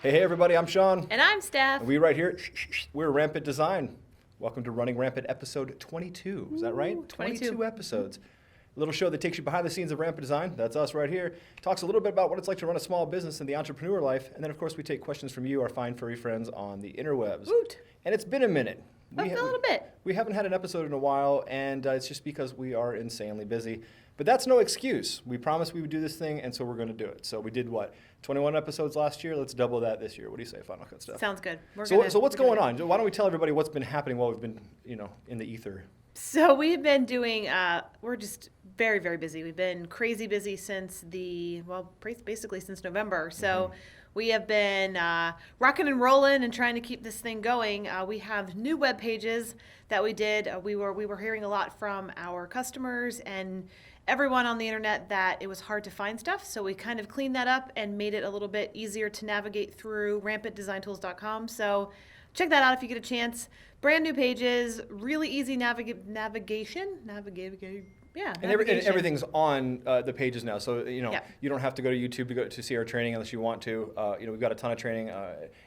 Hey everybody, I'm Sean. And I'm Steph. And we right here, we're Rampant Design. Welcome to Running Rampant episode 22. Is that right? 22 episodes. A little show that takes you behind the scenes of Rampant Design. That's us right here. Talks a little bit about what it's like to run a small business and the entrepreneur life. And then, of course, we take questions from you, our fine furry friends on the interwebs. Woot. And it's been a minute. A little bit. We haven't had an episode in a while, and it's just because we are insanely busy. But that's no excuse. We promised we would do this thing, and so we're going to do it. So we did, 21 episodes last year? Let's double that this year. What do you say, Final Cut Stuff? Sounds good. So what's going on? Why don't we tell everybody what's been happening while we've been, in the ether? So we've been doing, we're just very, very busy. We've been crazy busy since basically since November. So we have been rocking and rolling and trying to keep this thing going. We have new web pages that we did. We were hearing a lot from our customers and everyone on the internet that it was hard to find stuff. So we kind of cleaned that up and made it a little bit easier to navigate through rampantdesigntools.com. So check that out if you get a chance. Brand new pages, really easy navigation. And everything's on the pages now, so you don't have to go to YouTube to see our training unless you want to. We've got a ton of training.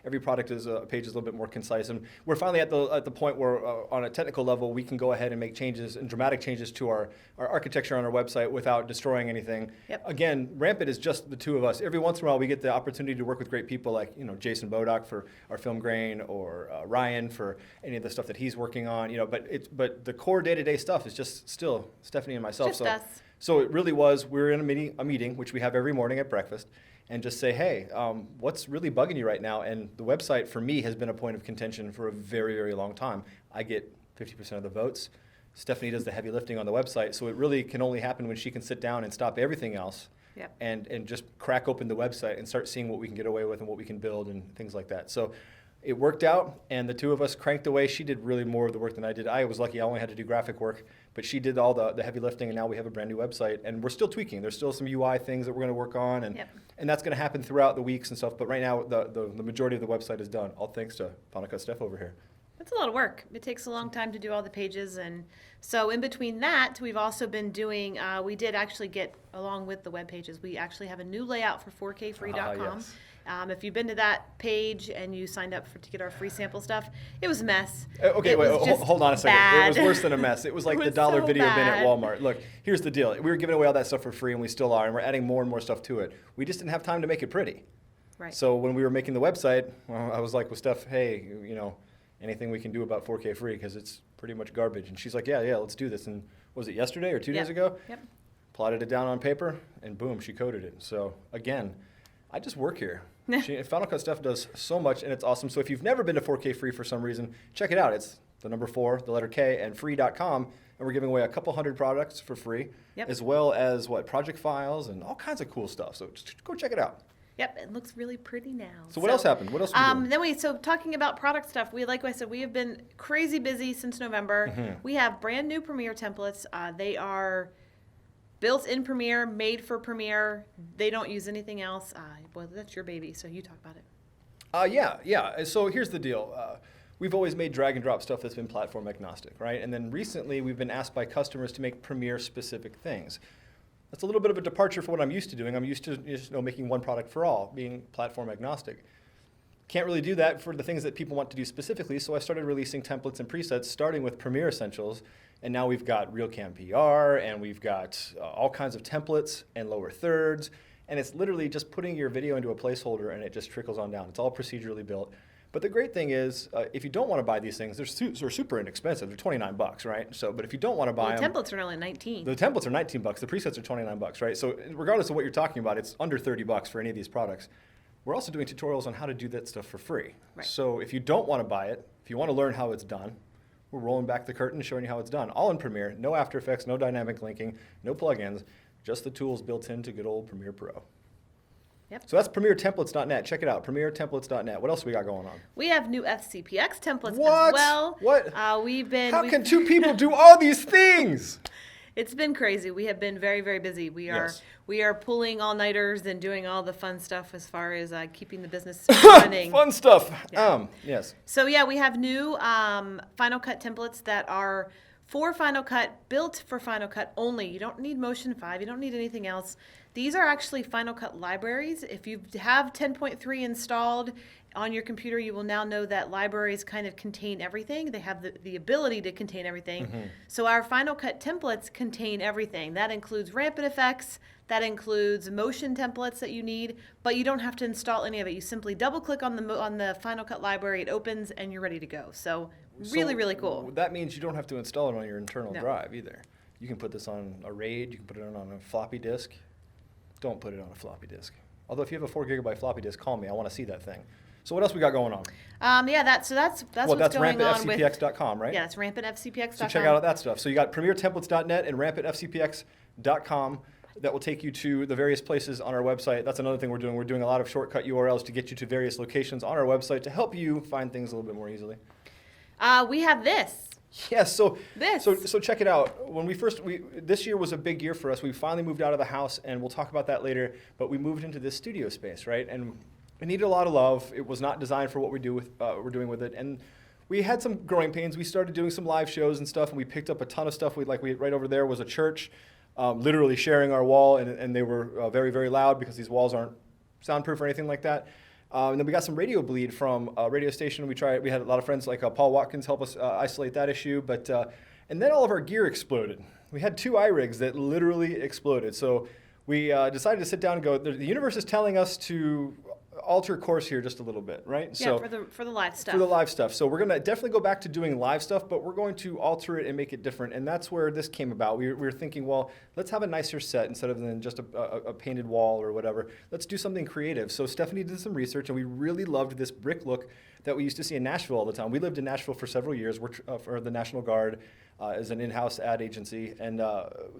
Every product page is a little bit more concise, and we're finally at the point where, on a technical level, we can go ahead and make changes and dramatic changes to our architecture on our website without destroying anything. Yep. Again, Rampant is just the two of us. Every once in a while, we get the opportunity to work with great people like Jason Bodock for our film grain, or Ryan for any of the stuff that he's working on. But the core day-to-day stuff is just still Stefanie and myself. Just us. So it really was, we're in a meeting, which we have every morning at breakfast, and just say, hey, what's really bugging you right now? And the website, for me, has been a point of contention for a very, very long time. I get 50% of the votes. Stefanie does the heavy lifting on the website, so it really can only happen when she can sit down and stop everything else. Yep. And just crack open the website and start seeing what we can get away with and what we can build and things like that. So it worked out, and the two of us cranked away. She did really more of the work than I did. I was lucky I only had to do graphic work, but she did all the heavy lifting, and now we have a brand new website, and we're still tweaking. There's still some UI things that we're going to work on, and that's going to happen throughout the weeks and stuff, but right now the majority of the website is done, all thanks to Final Cut Steph over here. It's a lot of work. It takes a long time to do all the pages, and so in between that, we've also been doing, we did actually get, along with the web pages, we actually have a new layout for 4kfree.com. Yes. If you've been to that page and you signed up to get our free sample stuff, it was a mess. Okay, hold on a second. Bad. It was worse than a mess. It was like the dollar video bin at Walmart. Look, here's the deal. We were giving away all that stuff for free, and we still are, and we're adding more and more stuff to it. We just didn't have time to make it pretty. Right. So when we were making the website, I was like with Steph, hey, anything we can do about 4K free, because it's pretty much garbage. And she's like, yeah, let's do this. And was it yesterday or 2 days ago? Yep. Plotted it down on paper, and boom, she coded it. So again, I just work here. Final Cut Stuff does so much, and it's awesome. So if you've never been to 4K Free for some reason, check it out. It's the number 4, the letter K, and free.com. And we're giving away a couple hundred products for free, as well as project files and all kinds of cool stuff. So just go check it out. Yep, it looks really pretty now. So what else happened? What else are we doing? So talking about product stuff, like I said, we have been crazy busy since November. We have brand new Premiere templates. They are built in Premiere, made for Premiere. They don't use anything else. Well, that's your baby, so you talk about it. Yeah. So here's the deal. We've always made drag and drop stuff that's been platform agnostic, right? And then recently we've been asked by customers to make Premiere specific things. That's a little bit of a departure from what I'm used to doing. I'm used to making one product for all, being platform agnostic. Can't really do that for the things that people want to do specifically, so I started releasing templates and presets, starting with Premiere Essentials, and now we've got RealCam PR, and we've got all kinds of templates and lower thirds, and it's literally just putting your video into a placeholder, and it just trickles on down. It's all procedurally built. But the great thing is, if you don't want to buy these things, they're super inexpensive. They're $29, right? So, but if you don't want to buy them, the templates are only $19. The templates are $19. The presets are $29, right? So, regardless of what you're talking about, it's under $30 for any of these products. We're also doing tutorials on how to do that stuff for free. Right. So, if you don't want to buy it, if you want to learn how it's done, we're rolling back the curtain, showing you how it's done. All in Premiere, no After Effects, no dynamic linking, no plugins, just the tools built into good old Premiere Pro. Yep. So that's premieretemplates.net. Check it out, premieretemplates.net. What else we got going on? We have new FCPX templates as well. What? How can two people do all these things? It's been crazy. We have been very, very busy. We are pulling all-nighters and doing all the fun stuff as far as keeping the business running. Fun stuff. Yeah. Yes. So we have new Final Cut templates that are for Final Cut, built for Final Cut only. You don't need Motion 5. You don't need anything else. These are actually Final Cut libraries. If you have 10.3 installed on your computer, you will now know that libraries kind of contain everything. They have the ability to contain everything. So our Final Cut templates contain everything. That includes rampant effects. That includes motion templates that you need, but you don't have to install any of it. You simply double click on the Final Cut library, it opens, and you're ready to go. So really, really cool. That means you don't have to install it on your internal No. drive either. You can put this on a RAID, you can put it on a floppy disk. Don't put it on a floppy disk. Although if you have a 4 gigabyte floppy disk, call me, I want to see that thing. So what else we got going on? That's what's going on with rampantfcpx.com, right? Yeah, it's rampantfcpx.com. So check out that stuff. So you got premiertemplates.net and rampantfcpx.com. That will take you to the various places on our website. That's another thing we're doing. We're doing a lot of shortcut URLs to get you to various locations on our website to help you find things a little bit more easily. We have this. Yes, so This. so check it out. When this year was a big year for us. We finally moved out of the house, and we'll talk about that later. But we moved into this studio space, right? And it needed a lot of love. It was not designed for what we're doing with it, and we had some growing pains. We started doing some live shows and stuff, and we picked up a ton of stuff. Right over there was a church, literally sharing our wall, and they were very, very loud because these walls aren't soundproof or anything like that. And then we got some radio bleed from a radio station. We had a lot of friends like Paul Watkins help us isolate that issue. And then all of our gear exploded. We had 2 iRigs that literally exploded. So we decided to sit down and go, the universe is telling us to alter course here just a little bit, right? Yeah, for the live stuff. For the live stuff. So we're going to definitely go back to doing live stuff, but we're going to alter it and make it different. And that's where this came about. We were thinking, well, let's have a nicer set instead of than just a painted wall or whatever. Let's do something creative. So Stefanie did some research, and we really loved this brick look that we used to see in Nashville all the time. We lived in Nashville for several years. Worked for the National Guard as an in-house ad agency. And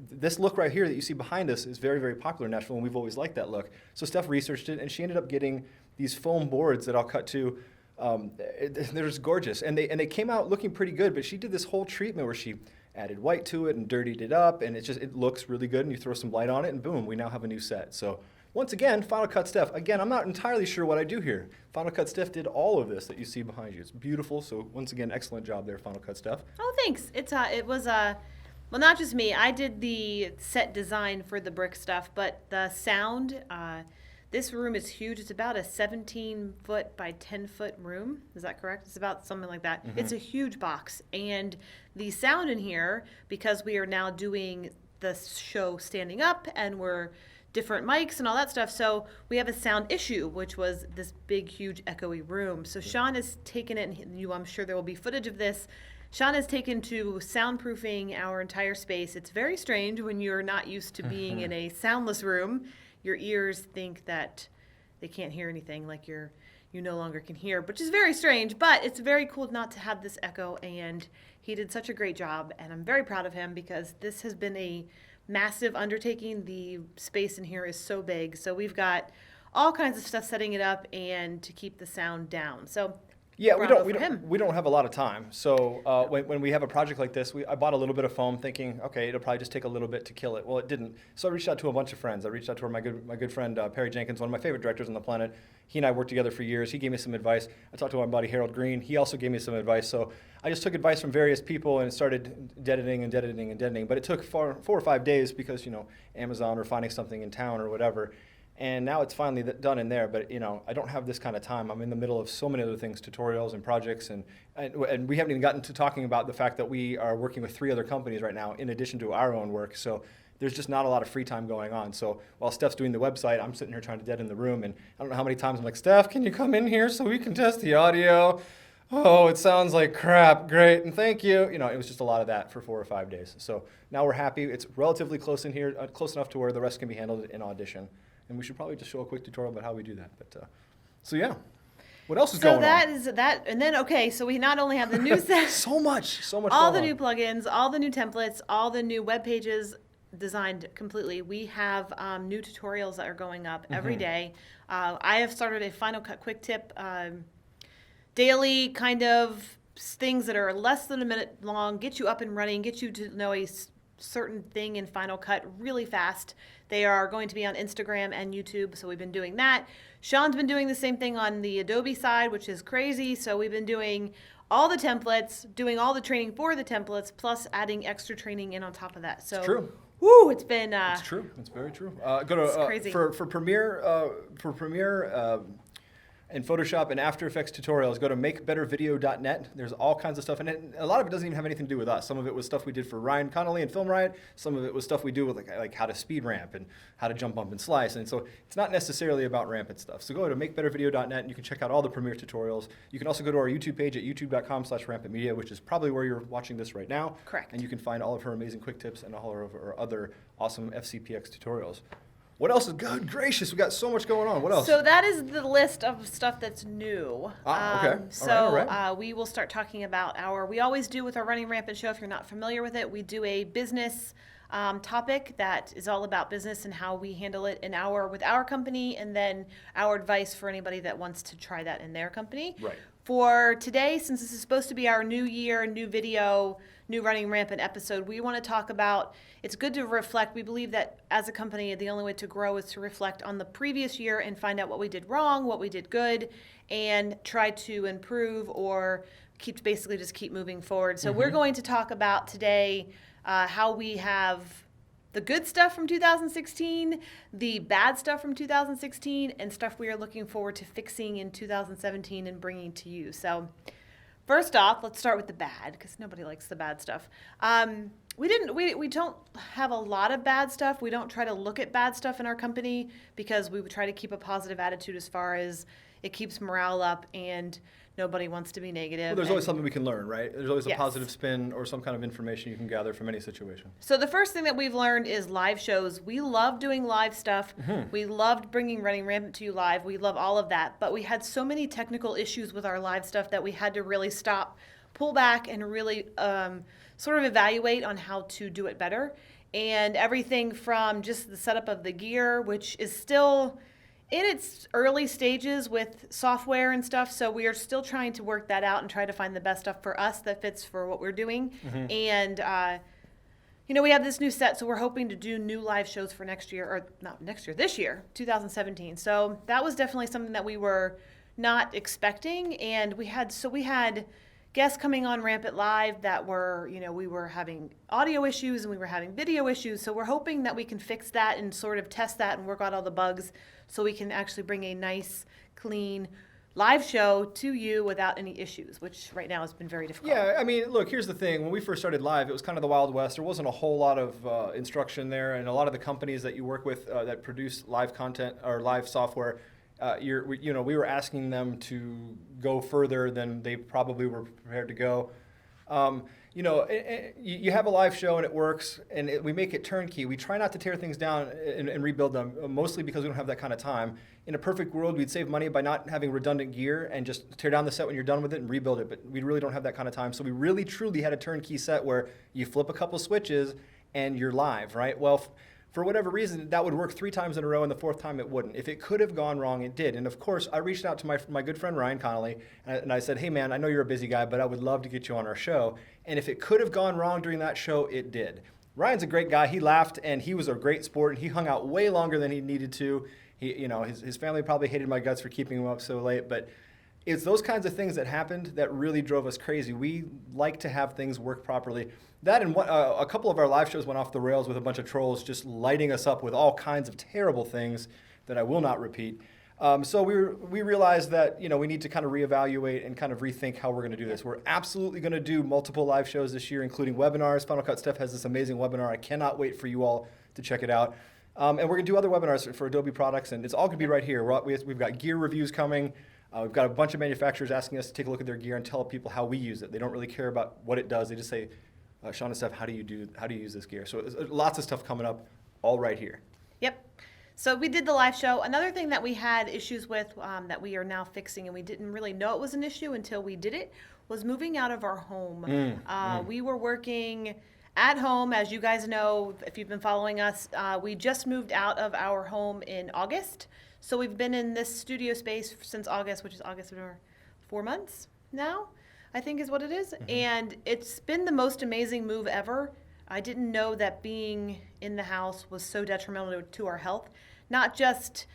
this look right here that you see behind us is very, very popular in Nashville, and we've always liked that look. So Steph researched it, and she ended up getting these foam boards that I'll cut to. They're just gorgeous, and they came out looking pretty good. But she did this whole treatment where she added white to it and dirtied it up, and it looks really good. And you throw some light on it, and boom, we now have a new set. So once again, Final Cut Steph. Again, I'm not entirely sure what I do here. Final Cut Steph did all of this that you see behind you. It's beautiful. So once again, excellent job there, Final Cut Steph. Oh, thanks. It was well, not just me. I did the set design for the brick stuff, but the sound. This room is huge. It's about a 17-foot by 10-foot room. Is that correct? It's about something like that. Mm-hmm. It's a huge box. And the sound in here, because we are now doing the show standing up and we're different mics and all that stuff, so we have a sound issue, which was this big, huge, echoey room. So Sean has taken it, and I'm sure there will be footage of this. Sean has taken to soundproofing our entire space. It's very strange when you're not used to being in a soundless room. Your ears think that they can't hear anything, like you no longer can hear, which is very strange, but it's very cool not to have this echo, and he did such a great job, and I'm very proud of him because this has been a massive undertaking. The space in here is so big, so we've got all kinds of stuff setting it up and to keep the sound down. So yeah, we don't have a lot of time. So when we have a project like this, I bought a little bit of foam thinking, okay, it'll probably just take a little bit to kill it. Well, it didn't. So I reached out to a bunch of friends. I reached out to my good friend, Perry Jenkins, one of my favorite directors on the planet. He and I worked together for years. He gave me some advice. I talked to my buddy Harold Green. He also gave me some advice. So I just took advice from various people and started editing. But it took 4 or 5 days because, Amazon or finding something in town or whatever. And now it's finally done in there, but I don't have this kind of time. I'm in the middle of so many other things, tutorials and projects, and we haven't even gotten to talking about the fact that we are working with 3 other companies right now in addition to our own work. So there's just not a lot of free time going on. So while Steph's doing the website, I'm sitting here trying to dead in the room, and I don't know how many times I'm like, Steph, can you come in here so we can test the audio? Oh, it sounds like crap. Great, and thank you. It was just a lot of that for 4 or 5 days. So now we're happy. It's relatively close in here, close enough to where the rest can be handled in Audition. And we should probably just show a quick tutorial about how we do that. But so yeah, what else is going on? So that is that, and then so we not only have the new set, so much, all the new plugins, all the new templates, all the new web pages designed completely. We have new tutorials that are going up every day. I have started a Final Cut quick tip daily kind of things that are less than a minute long, get you up and running, get you to know a certain thing in Final Cut really fast. They are going to be on Instagram and YouTube, so we've been doing that. Sean's been doing the same thing on the Adobe side, which is crazy. So we've been doing all the templates, doing all the training for the templates, plus adding extra training in on top of that. So It's true. Woo, it's been It's true. It's very true. Go it's to crazy. for Premiere and Photoshop and After Effects tutorials. Go to makebettervideo.net. There's all kinds of stuff, and a lot of it doesn't even have anything to do with us. Some of it was stuff we did for Ryan Connolly and Film Riot. Some of it was stuff we do with like how to speed ramp and how to jump, bump, and slice. And so it's not necessarily about rampant stuff. So go to makebettervideo.net and you can check out all the Premiere tutorials. You can also go to our YouTube page at youtube.com/rampantmedia, which is probably where you're watching this right now. Correct. And you can find all of her amazing quick tips and all of her other awesome FCPX tutorials. What else is good gracious? We got so much going on. What else? So that is the list of stuff that's new. Okay. So all right. we will start talking about we always do with our Running Rampant show, if you're not familiar with it, we do a business topic that is all about business and how we handle it with our company, and then our advice for anybody that wants to try that in their company. Right. For today, since this is supposed to be our new year, new video, new Running Rampant episode, we want to talk about, it's good to reflect. We believe that as a company, the only way to grow is to reflect on the previous year and find out what we did wrong, what we did good, and try to improve or keep moving forward. So we're going to talk about today how we have the good stuff from 2016, the bad stuff from 2016, and stuff we are looking forward to fixing in 2017 and bringing to you. So first off, let's start with the bad, because nobody likes the bad stuff. We don't have a lot of bad stuff. We don't try to look at bad stuff in our company because we would try to keep a positive attitude as far as it keeps morale up and nobody wants to be negative. Well, there's always something we can learn, right? There's always a Yes. positive spin or some kind of information you can gather from any situation. So the first thing that we've learned is live shows. We love doing live stuff. We loved bringing Running Rampant to you live. We love all of that. But we had so many technical issues with our live stuff that we had to really stop, pull back, and really sort of evaluate on how to do it better. And everything from just the setup of the gear, which is still in its early stages with software and stuff, so we are still trying to work that out and try to find the best stuff for us that fits for what we're doing. And we have this new set, so we're hoping to do new live shows for next year, or not next year, this year, 2017. So that was definitely something that we were not expecting, and we had guests coming on Rampant Live that were, we were having audio issues and we were having video issues. So we're hoping that we can fix that and sort of test that and work out all the bugs so we can actually bring a nice, clean live show to you without any issues, which right now has been very difficult. Yeah, I mean, look, here's the thing. When we first started live, it was kind of the Wild West. There wasn't a whole lot of instruction there, and a lot of the companies that you work with that produce live content or live software, we were asking them to go further than they probably were prepared to go. You have a live show and it works, and we make it turnkey. We try not to tear things down and rebuild them, mostly because we don't have that kind of time. In a perfect world, we'd save money by not having redundant gear and just tear down the set when you're done with it and rebuild it, but we really don't have that kind of time. So we really, truly had a turnkey set where you flip a couple switches and you're live, right? Well, for whatever reason, that would work 3 times in a row, and the 4th time it wouldn't. If it could have gone wrong, it did. And of course, I reached out to my good friend Ryan Connolly, and I said, hey man, I know you're a busy guy, but I would love to get you on our show. And if it could have gone wrong during that show, it did. Ryan's a great guy. He laughed, and he was a great sport, and he hung out way longer than he needed to. His family probably hated my guts for keeping him up so late, but it's those kinds of things that happened that really drove us crazy. We like to have things work properly. That and a couple of our live shows went off the rails with a bunch of trolls just lighting us up with all kinds of terrible things that I will not repeat. So we realized that we need to kind of reevaluate and kind of rethink how we're going to do this. We're absolutely going to do multiple live shows this year, including webinars. Final Cut Steph has this amazing webinar. I cannot wait for you all to check it out. And we're going to do other webinars for Adobe products, and it's all going to be right here. We've got gear reviews coming. We've got a bunch of manufacturers asking us to take a look at their gear and tell people how we use it. They don't really care about what it does. They just say, Sean and Steph, how do you use this gear? So lots of stuff coming up, all right here. Yep. So we did the live show. Another thing that we had issues with that we are now fixing, and we didn't really know it was an issue until we did it, was moving out of our home. We were working at home, as you guys know, if you've been following us. We just moved out of our home in August. So we've been in this studio space since August, which is August, 4 months now, I think is what it is. And it's been the most amazing move ever. I didn't know that being in the house was so detrimental to our health, not just,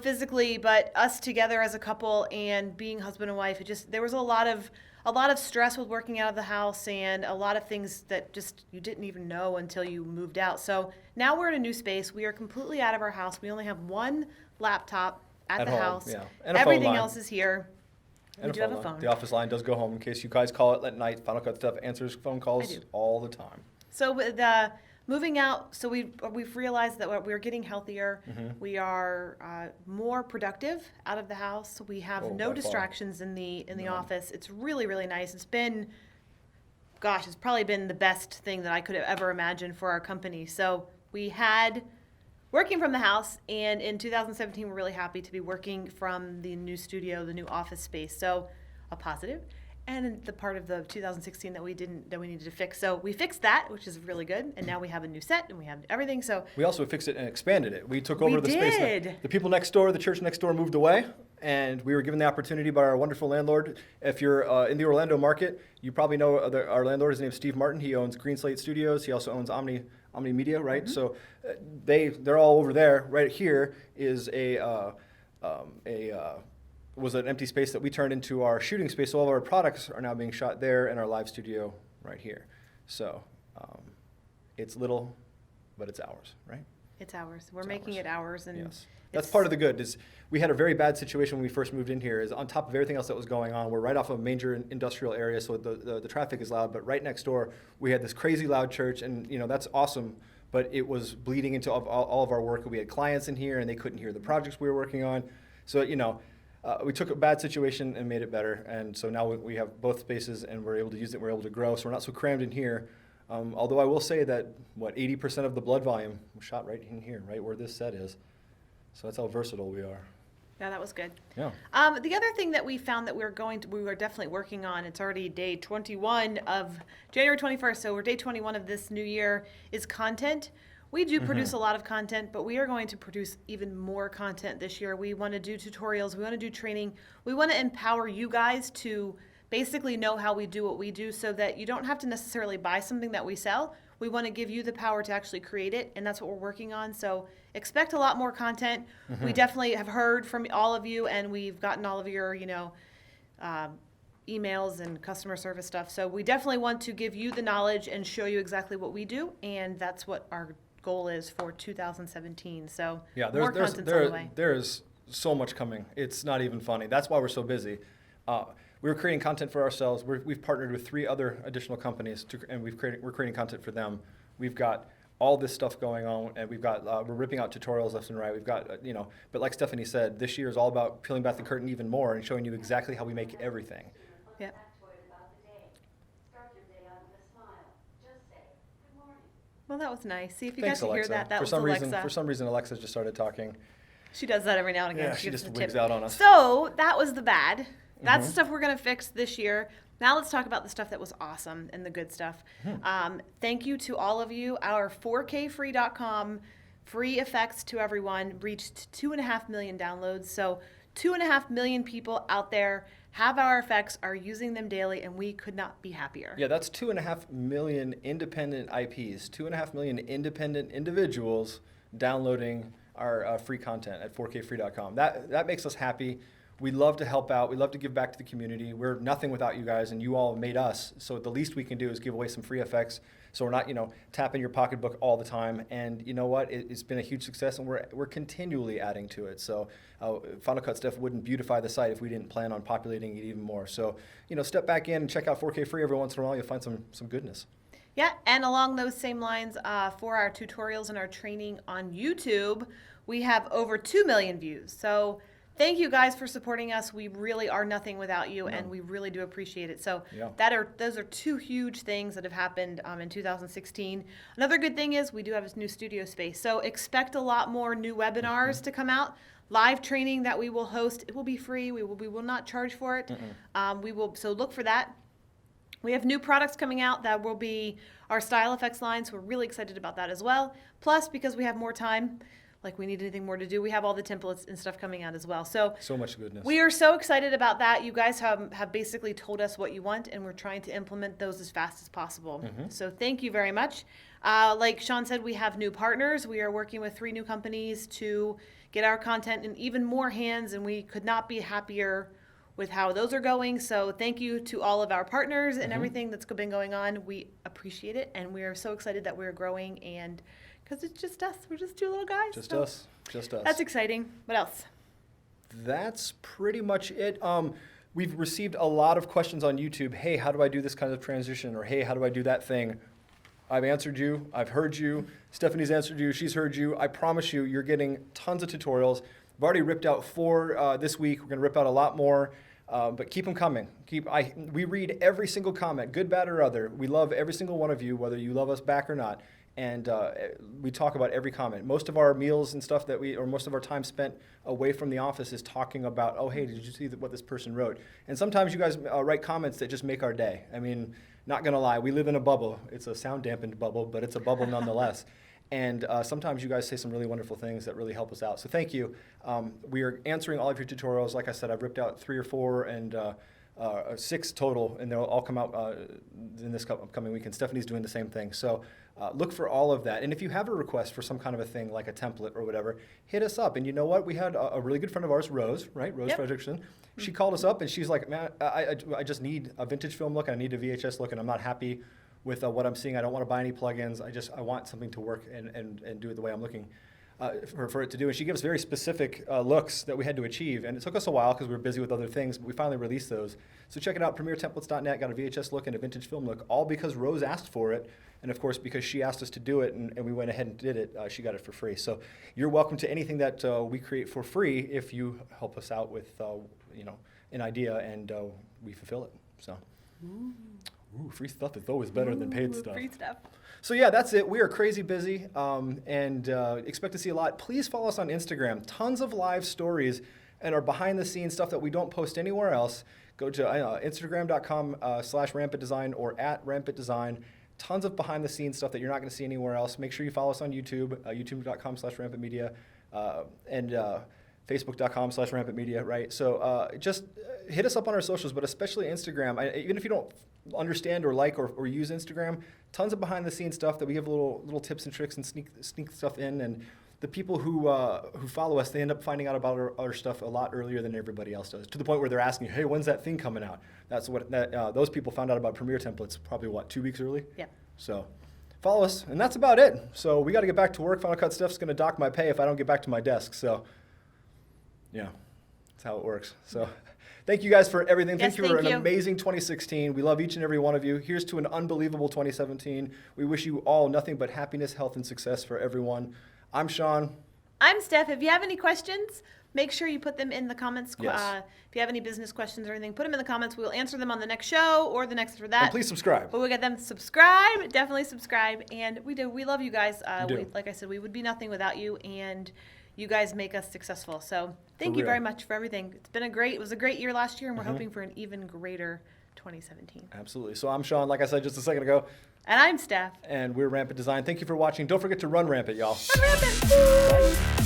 physically, but us together as a couple and being husband and wife. There was a lot of a lot of stress with working out of the house and a lot of things that just you didn't even know until you moved out. So now we're in a new space. We are completely out of our house. We only have one laptop at the home, house. yeah. And a phone Everything line. else is here. We And do have a line. phone. The office line does go home in case you guys call it at night. Final Cut Stuff answers phone calls do. all the time. So with moving out, so we've realized that we're getting healthier. We are more productive out of the house. We have Oh, no by far. distractions in the None. office. It's really, really nice. It's probably been the best thing that I could have ever imagined for our company. So we had working from the house, and in 2017 we're really happy to be working from the new studio, the new office space. So a positive. And the part of the 2016 that we needed to fix. So we fixed that, which is really good. And now we have a new set and we have everything. So We also fixed it and expanded it. We took over We the space. did. The people next door, the church next door moved away, and we were given the opportunity by our wonderful landlord. If you're in the Orlando market, you probably know our landlord. His name's Steve Martin. He owns Green Slate Studios. He also owns Omni Media, right? So they're all over there. Right here is was an empty space that we turned into our shooting space. So all of our products are now being shot there in our live studio right here. So it's little, but it's ours, right? it's ours. We're It's making ours. it ours. And Yes. That's it's- part of the good. Is we had a very bad situation when we first moved in here. Is on top of everything else that was going on, we're right off of a major industrial area, so the traffic is loud. But right next door, we had this crazy loud church, and that's awesome. But it was bleeding into all of our work. We had clients in here, and they couldn't hear the projects we were working on. So we took a bad situation and made it better. And so now we have both spaces, and we're able to use it. We're able to grow, so we're not so crammed in here. Although I will say that 80% of the blood volume was shot right in here, right where this set is. So that's how versatile we are. Yeah, that was good. Yeah. The other thing that we found that we were definitely working on, it's already day 21 of January 21st, so we're day 21 of this new year, is content. We do produce a lot of content, but we are going to produce even more content this year. We want to do tutorials, we want to do training, we want to empower you guys to basically know how we do what we do so that you don't have to necessarily buy something that we sell. We want to give you the power to actually create it, and that's what we're working on. So expect a lot more content. We definitely have heard from all of you, and we've gotten all of your, emails and customer service stuff. So we definitely want to give you the knowledge and show you exactly what we do, and that's what our goal is for 2017. So Yeah, more content's on the way. there's so much coming. It's not even funny. That's why we're so busy. We're creating content for ourselves. We've partnered with 3 other additional companies, and we're creating content for them. We've got all this stuff going on, and we're ripping out tutorials left and right. We've got, but like Stephanie said, this year is all about peeling back the curtain even more and showing you exactly how we make everything. Yep. Well, that was nice. See, if you Thanks, got to Alexa. hear that, that was Alexa. For some reason, Alexa just started talking. She does that every now and again. Yeah, she gives just a wigs tip. out on us. So that was the bad. That's the stuff we're going to fix this year. Now let's talk about the stuff that was awesome and the good stuff. Thank you to all of you. Our 4kfree.com free effects to everyone reached 2.5 million downloads. So 2.5 million people out there have our effects, are using them daily, and we could not be happier. Yeah, that's 2.5 million independent IPs, 2.5 million independent individuals downloading our free content at 4kfree.com. That makes us happy. We love to help out. We love to give back to the community. We're nothing without you guys, and you all made us. So the least we can do is give away some free effects, so we're not, tapping your pocketbook all the time. And you know what? It's been a huge success, and we're continually adding to it. So Final Cut Stuff wouldn't beautify the site if we didn't plan on populating it even more. So step back in and check out 4K Free every once in a while. You'll find some goodness. Yeah, and along those same lines, for our tutorials and our training on YouTube, we have over 2 million views. So thank you guys for supporting us. We really are nothing without you, and we really do appreciate it. So Yeah. those are 2 huge things that have happened in 2016. Another good thing is we do have a new studio space. So expect a lot more new webinars to come out. Live training that we will host. It will be free. We will not charge for it. So look for that. We have new products coming out that will be our style effects line, so we're really excited about that as well. Plus, because we have more time, like we need anything more to do, we have all the templates and stuff coming out as well. So much goodness. we are so excited about that. You guys have basically told us what you want, and we're trying to implement those as fast as possible. So thank you very much. Like Sean said, we have new partners. We are working with 3 new companies to get our content in even more hands, and we could not be happier with how those are going. So thank you to all of our partners and everything that's been going on. We appreciate it, and we are so excited that we're growing, and because it's just us. We're just two little guys. Just so us. That's exciting. What else? That's pretty much it. We've received a lot of questions on YouTube. Hey, how do I do this kind of transition? Or hey, how do I do that thing? I've answered you. I've heard you. Stephanie's answered you. She's heard you. I promise you, you're getting tons of tutorials. I've already ripped out 4 this week. We're going to rip out a lot more. But keep them coming. We read every single comment, good, bad, or other. We love every single one of you, whether you love us back or not. And we talk about every comment. Most of our meals and stuff or most of our time spent away from the office is talking about, oh, hey, did you see what this person wrote? And sometimes you guys write comments that just make our day. I mean, not gonna lie, we live in a bubble. It's a sound dampened bubble, but it's a bubble nonetheless. And sometimes you guys say some really wonderful things that really help us out. So thank you. We are answering all of your tutorials. Like I said, I've ripped out 3 or 4 and 6 total, and they'll all come out in this upcoming week. And Stephanie's doing the same thing. So look for all of that. And if you have a request for some kind of a thing, like a template or whatever, hit us up. And you know what? We had a really good friend of ours, Rose, right? Rose Fredrickson. She called us up, and she's like, man, I just need a vintage film look, and I need a VHS look, and I'm not happy with what I'm seeing. I don't want to buy any plugins. I want something to work and do it the way I'm looking for it to do. And she gives very specific looks that we had to achieve. And it took us a while because we were busy with other things, but we finally released those. So check it out, premiertemplates.net, got a VHS look and a vintage film look, all because Rose asked for it. And of course, because she asked us to do it and we went ahead and did it, she got it for free. So you're welcome to anything that we create for free if you help us out with an idea and we fulfill it. So. Ooh, free stuff is always better than paid stuff. Free stuff. So yeah, that's it. We are crazy busy and expect to see a lot. Please follow us on Instagram. Tons of live stories and our behind-the-scenes stuff that we don't post anywhere else. Go to Instagram.com/rampantdesign or @rampantdesign. Tons of behind-the-scenes stuff that you're not going to see anywhere else. Make sure you follow us on YouTube, youtube.com/rampantmedia, and Facebook.com/rampantmedia, right? So just hit us up on our socials, but especially Instagram. Even if you don't understand or like or use Instagram, tons of behind-the-scenes stuff that we give little tips and tricks and sneak stuff in. And the people who follow us, they end up finding out about our stuff a lot earlier than everybody else does, to the point where they're asking, hey, when's that thing coming out? That's what those people found out about Premiere Templates probably, 2 weeks early? Yeah. So follow us, and that's about it. So we got to get back to work. Final Cut Stuff's going to dock my pay if I don't get back to my desk. So yeah, that's how it works. So thank you guys for everything. Yes, thank you for an thank you. amazing 2016. We love each and every one of you. Here's to an unbelievable 2017. We wish you all nothing but happiness, health, and success for everyone. I'm Sean. I'm Steph. If you have any questions, make sure you put them in the comments. Yes. If you have any business questions or anything, put them in the comments. We'll answer them on the next show or the next for that. And please subscribe. But we'll get them subscribe. Definitely subscribe. And we do. We love you guys. Like I said, we would be nothing without you. And you guys make us successful. So thank you very much for everything. It was a great year last year, and we're hoping for an even greater 2017. Absolutely. So I'm Sean, like I said just a second ago. And I'm Steph. And we're Rampant Design. Thank you for watching. Don't forget to run rampant, y'all. Run rampant. Woo! Bye.